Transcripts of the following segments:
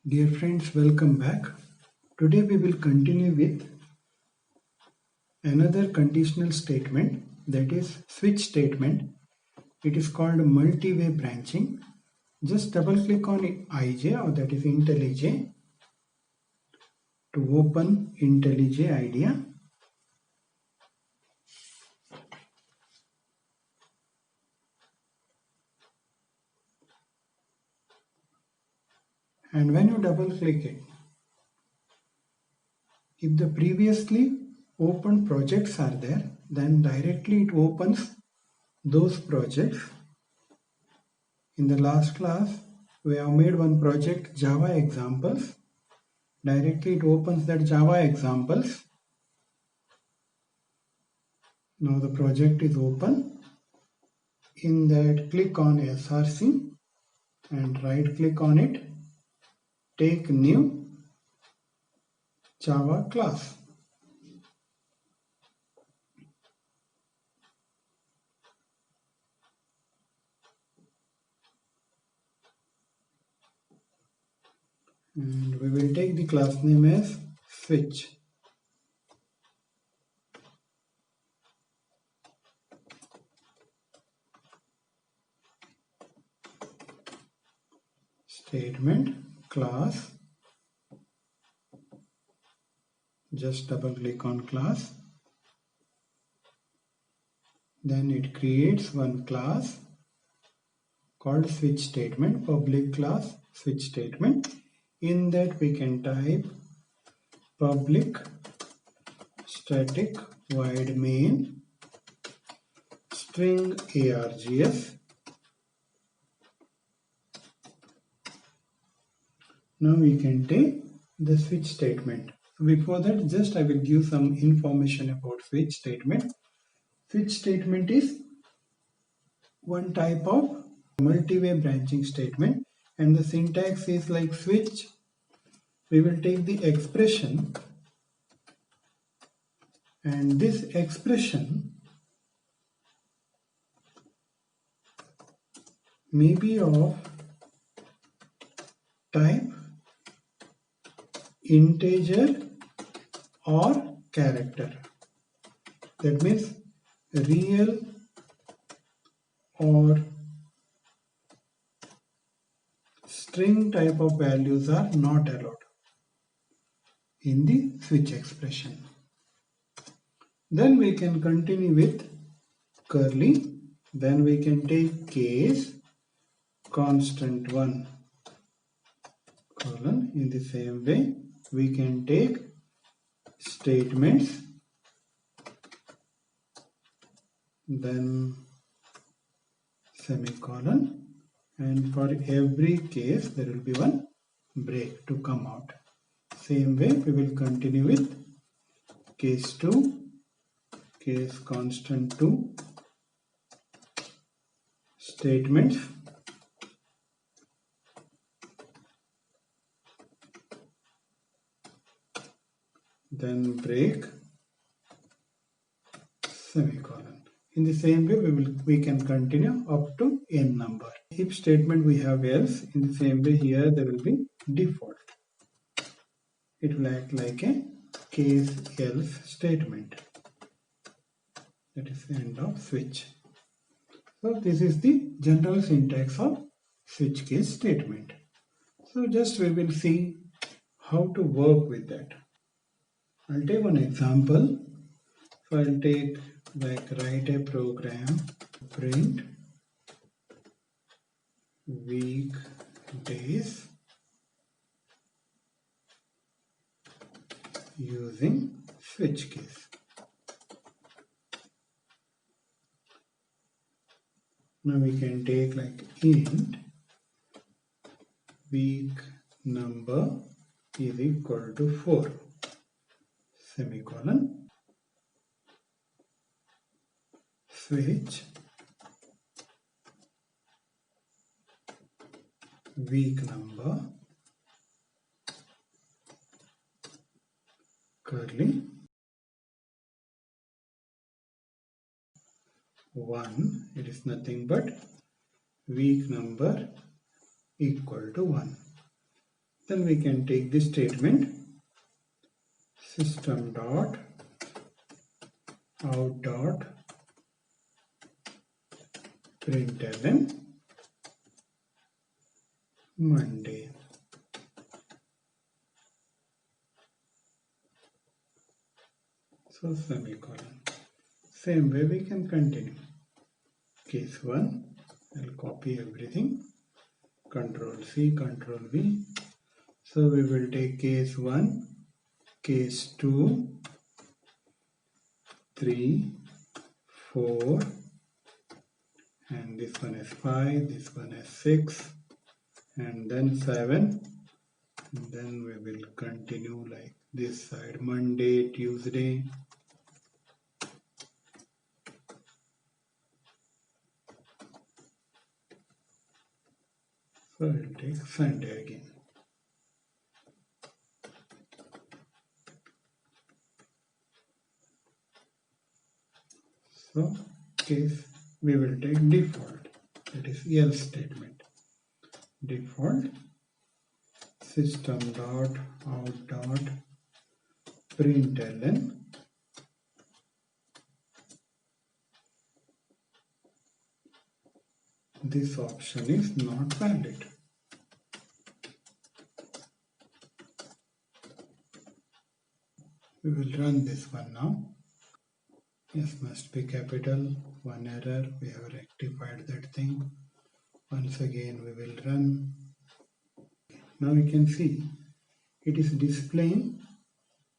Dear friends, welcome back. Today we will continue with another conditional statement, that is switch statement. It is called multi-way branching. Just double click on IJ, or that is IntelliJ, to open IntelliJ IDEA. And when you double click it, if the previously opened projects are there, then directly it opens those projects. In the last class, we have made one project Java examples. Directly it opens that Java examples. Now the project is open. In that, click on SRC and right click on it. Take new Java class. And we will take the class name as switch. Statement class. Just double click on class. Then it creates one class called switch statement, public class switch statement. In that we can type public static void main string args. Now we can take the switch statement. Before that, just I will give some information about switch statement. Switch statement is one type of multi-way branching statement, and the syntax is like switch. We will take the expression, and this expression may be of type integer or character. That means real or string type of values are not allowed in the switch expression. Then we can continue with curly. Then we can take case constant 1 colon. In the same way, we can take statements, then semicolon, and for every case there will be one break to come out. Same way we will continue with case 2, case constant 2, statements, then break, semicolon. In the same way we can continue up to n number. If statement we have else. In the same way here there will be default. It will act like a case else statement. That is the end of switch. So this is the general syntax of switch case statement. So just we will see how to work with that. I'll take one example. So I'll take like write a program, print weekdays using switch case. Now we can take like int week number is equal to 4, semicolon, switch week number curly 1, it is nothing but week number equal to 1. Then we can take this statement system dot out dot println Monday. So semicolon. Same way we can continue. Case 1, I'll copy everything. Control C, Control V. So we will take case 1, case 2, 3, 4, and this one is 5, this one is 6, and then 7. And then we will continue like this side, Monday, Tuesday. So we'll take Sunday again. So case we will take default, that is else statement. Default system dot out dot println this option is not valid. We will run this one now. Yes, must be capital. One error, we have rectified that thing. Once again we will run. Now you can see it is displaying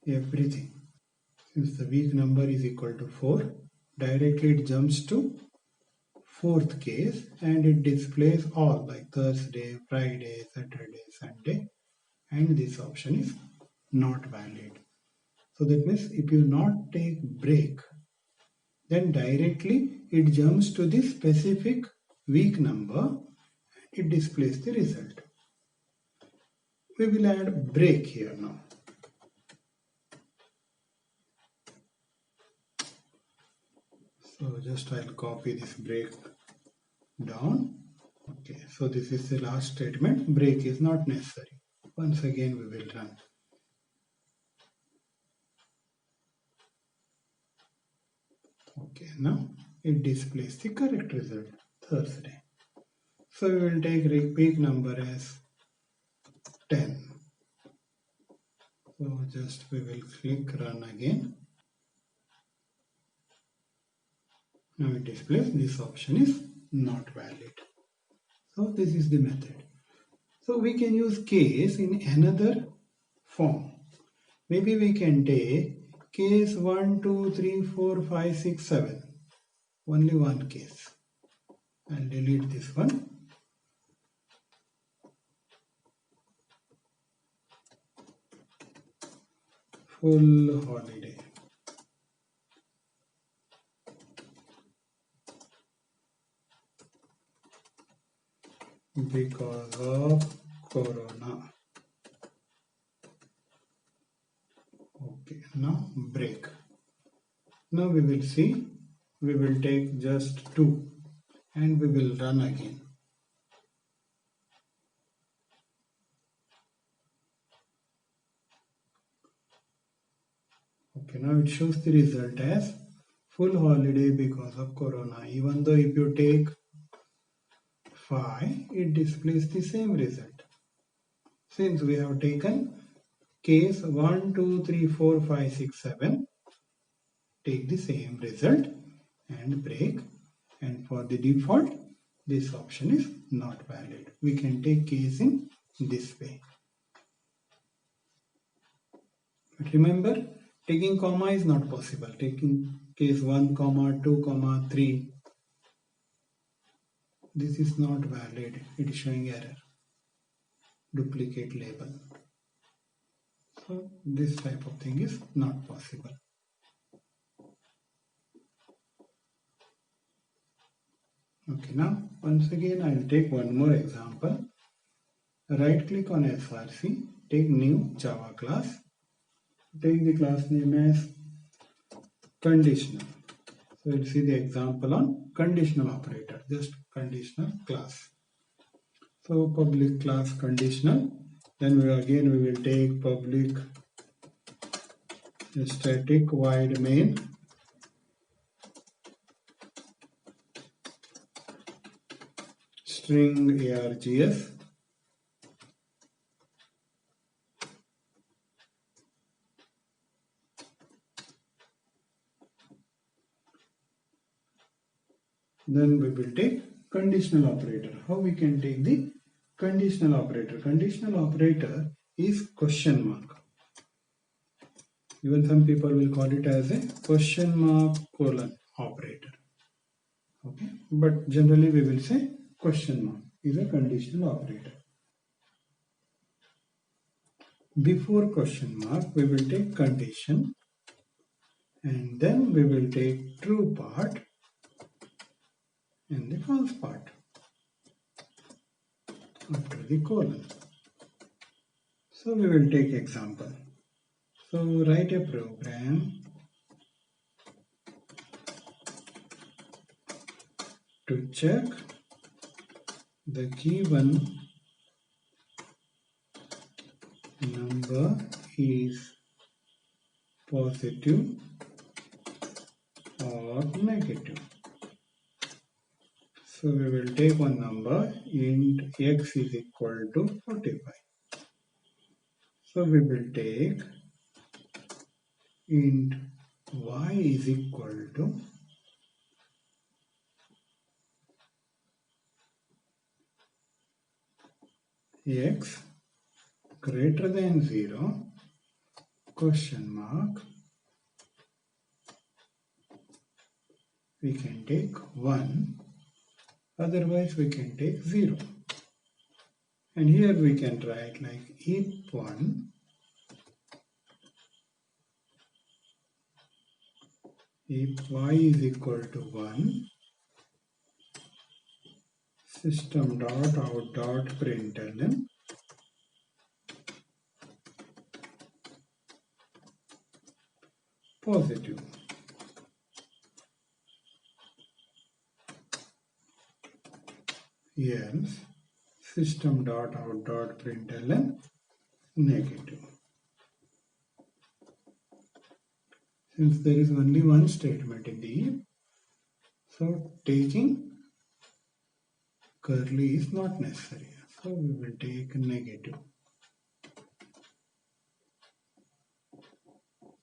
everything. Since the week number is equal to 4, directly it jumps to 4th case and it displays all like Thursday, Friday, Saturday, Sunday, and this option is not valid. So that means if you not take break, then directly it jumps to the specific week number and it displays the result. We will add break here now. So just I'll copy this break down. Okay, so this is the last statement. Break is not necessary. Once again we will run. Okay, now it displays the correct result, Thursday. So we will take week number as 10. So just we will click run again. Now it displays this option is not valid. So this is the method. So we can use case in another form. Maybe we can take case 1, 2, 3, 4, 5, 6, 7. Only one case. I'll delete this one. Full holiday. Because of Corona. Okay, now break. Now we will see, we will take just 2 and we will run again. Okay, now it shows the result as full holiday because of Corona. Even though if you take 5, it displays the same result. Since we have taken case 1, 2, 3, 4, 5, 6, 7, take the same result and break. And for the default, this option is not valid. We can take case in this way. But remember, taking comma is not possible. Taking case 1, 2, 3. This is not valid. It is showing error. Duplicate label. So this type of thing is not possible. Okay, now once again I will take one more example. Right click on src, take new Java class. Take the class name as Conditional. So we'll see the example on conditional operator, just conditional class. So public class conditional, Then we will take public static void main string args. Then we will take conditional operator. How we can take the conditional operator? Conditional operator is question mark. Even some people will call it as a question mark colon operator. Okay, but generally we will say question mark is a conditional operator. Before question mark, we will take condition, and then we will take true part and the false part after the colon. So we will take example. So write a program to check the given number is positive or negative. So we will take one number, int x is equal to 45. So we will take int y is equal to x greater than 0 question mark. We can take 1, otherwise we can take 0. And here we can write like if 1 if y is equal to 1 system dot out dot println positive. Else system dot out dot println negative. Since there is only one statement in the if, so taking curly is not necessary. So we will take negative.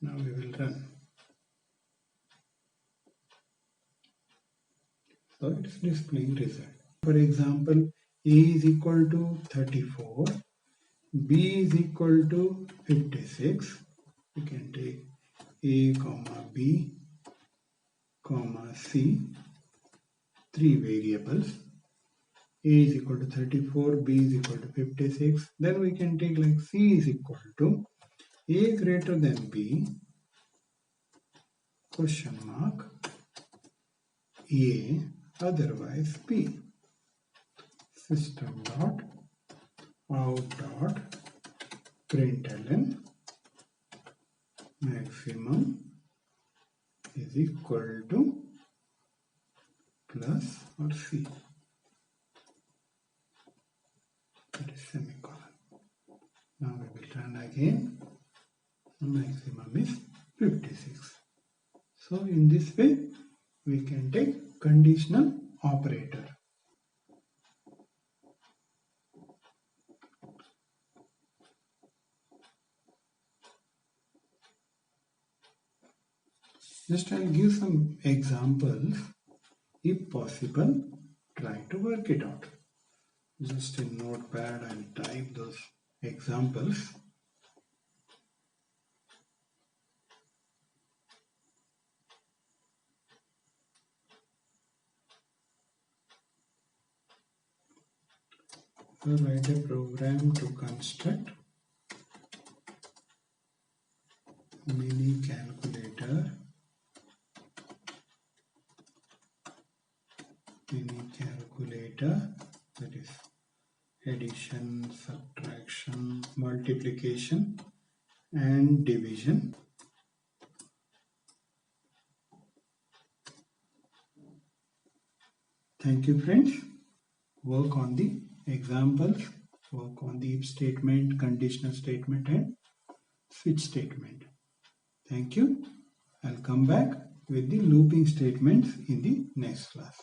Now we will run. So it is displaying result. For example, A is equal to 34, B is equal to 56. We can take A, B, C, three variables. A is equal to 34, B is equal to 56. Then we can take like C is equal to A greater than B, question mark, A, otherwise B. System dot out dot println maximum is equal to plus or C. That is semicolon. Now we will run again. The maximum is 56. So in this way we can take conditional operator. Just I'll give some examples. If possible, try to work it out. Just in Notepad, I'll type those examples. So write a program to construct mini calculator that is addition, subtraction, multiplication and division. Thank you friends. Work on the examples work on the if statement, conditional statement and switch statement. Thank you. I'll come back with the looping statements in the next class.